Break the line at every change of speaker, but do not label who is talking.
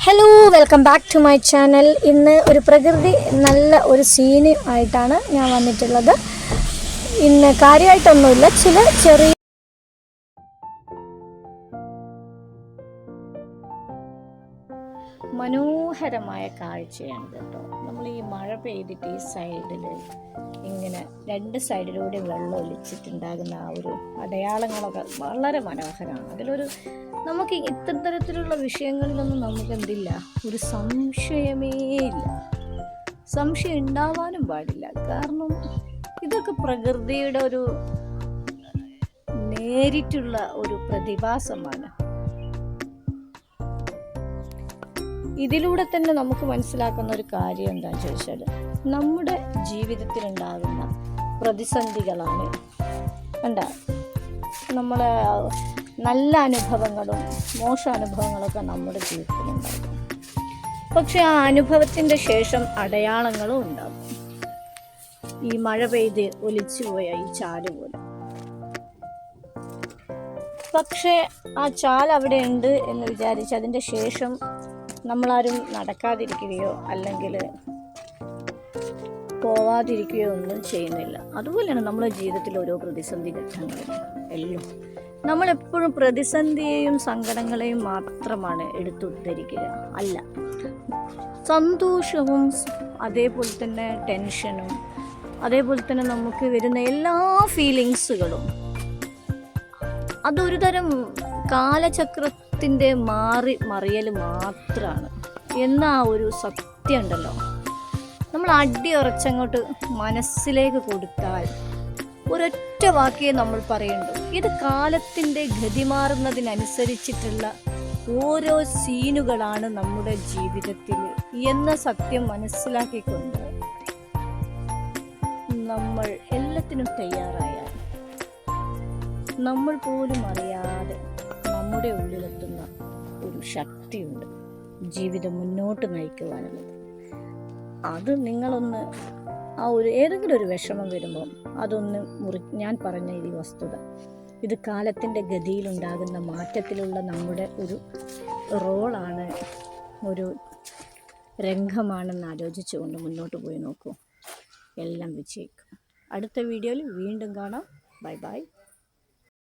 Hello, welcome back to my channel. ഇന്ന് ഒരു പ്രകൃതി നല്ല ഒരു സീന് ആയിട്ടാണ് ഞാൻ വന്നിട്ടുള്ളത്. ഇന്ന് കാര്യമായിട്ടൊന്നുമില്ല, ചില ചെറിയ മനോഹരമായ കാഴ്ചയാണ് കേട്ടോ. നമ്മൾ ഈ മഴ പെയ്തിട്ട് ഈ സൈഡിൽ ഇങ്ങനെ രണ്ട് സൈഡിലൂടെ വെള്ളം ഒലിച്ചിട്ടുണ്ടാകുന്ന ആ ഒരു അടയാളങ്ങളൊക്കെ വളരെ മനോഹരമാണ്. അതിലൊരു നമുക്ക് ഇത്തരത്തിലുള്ള വിഷയങ്ങളിലൊന്നും നമുക്ക് എന്തില്ല, ഒരു സംശയമേ ഇല്ല. സംശയം ഉണ്ടാവാനും പാടില്ല. കാരണം ഇതൊക്കെ പ്രകൃതിയുടെ ഒരു നേരിട്ടുള്ള ഒരു പ്രതിഭാസമാണ്. ഇതിലൂടെ തന്നെ നമുക്ക് മനസ്സിലാക്കുന്ന ഒരു കാര്യം എന്താണെന്ന് ചോദിച്ചാൽ, നമ്മുടെ ജീവിതത്തിലുണ്ടാകുന്ന പ്രതിസന്ധികളാണ് നമ്മളെ നല്ല അനുഭവങ്ങളും മോശാനുഭവങ്ങളൊക്കെ നമ്മുടെ ജീവിതത്തിലുണ്ടാകും. പക്ഷെ ആ അനുഭവത്തിൻ്റെ ശേഷം അടയാളങ്ങളും ഉണ്ടാകും. ഈ മഴ പെയ്ത് ഒലിച്ചുപോയ ഈ ചാല് പോലെ. പക്ഷേ ആ ചാൽ അവിടെ ഉണ്ട് എന്ന് വിചാരിച്ച് അതിൻ്റെ ശേഷം നമ്മളാരും നടക്കാതിരിക്കുകയോ അല്ലെങ്കിൽ പോവാതിരിക്കുകയോ ഒന്നും ചെയ്യുന്നില്ല. അതുപോലെയാണ് നമ്മുടെ ജീവിതത്തിൽ ഓരോ പ്രതിസന്ധി ഘട്ടങ്ങളും എല്ലാം. നമ്മളെപ്പോഴും പ്രതിസന്ധിയെയും സങ്കടങ്ങളെയും മാത്രമാണ് എടുത്തുദ്ധരിക്കുക, അല്ല. സന്തോഷവും അതേപോലെ തന്നെ ടെൻഷനും അതേപോലെ തന്നെ നമുക്ക് വരുന്ന എല്ലാ ഫീലിങ്സുകളും അതൊരു തരം കാലചക്രത്തിൻ്റെ മറിയൽ മാത്രമാണ് എന്ന ആ ഒരു സത്യം ഉണ്ടല്ലോ, നമ്മൾ അടിയുറച്ചങ്ങോട്ട് മനസ്സിലേക്ക് കൊടുത്താൽ ഒരൊറ്റ വാക്കേ നമ്മൾ പറയുള്ളൂ. ഇത് കാലത്തിൻ്റെ ഗതി മാറുന്നതിനനുസരിച്ചിട്ടുള്ള ഓരോ സീനുകളാണ് നമ്മുടെ ജീവിതത്തിൽ എന്ന സത്യം മനസ്സിലാക്കിക്കൊണ്ട് നമ്മൾ എല്ലാത്തിനും തയ്യാറായാൽ നമ്മൾ പോലും അറിയാതെ നമ്മുടെ ഉള്ളിലെത്തുന്ന ഒരു ശക്തിയുണ്ട് ജീവിതം മുന്നോട്ട് നയിക്കുവാനുള്ളത്. അത് നിങ്ങളൊന്ന് ആ ഒരു ഏതെങ്കിലും ഒരു വിഷമം വരുമ്പോൾ അതൊന്ന് ഞാൻ പറഞ്ഞ ഈ വസ്തുത, ഇത് കാലത്തിൻ്റെ ഗതിയിലുണ്ടാകുന്ന മാറ്റത്തിലുള്ള നമ്മുടെ ഒരു റോളാണ്, ഒരു രംഗമാണെന്ന് ആലോചിച്ചുകൊണ്ട് മുന്നോട്ട് പോയി നോക്കൂ, എല്ലാം വിജയിക്കും. അടുത്ത വീഡിയോയിൽ വീണ്ടും കാണാം. Bye bye.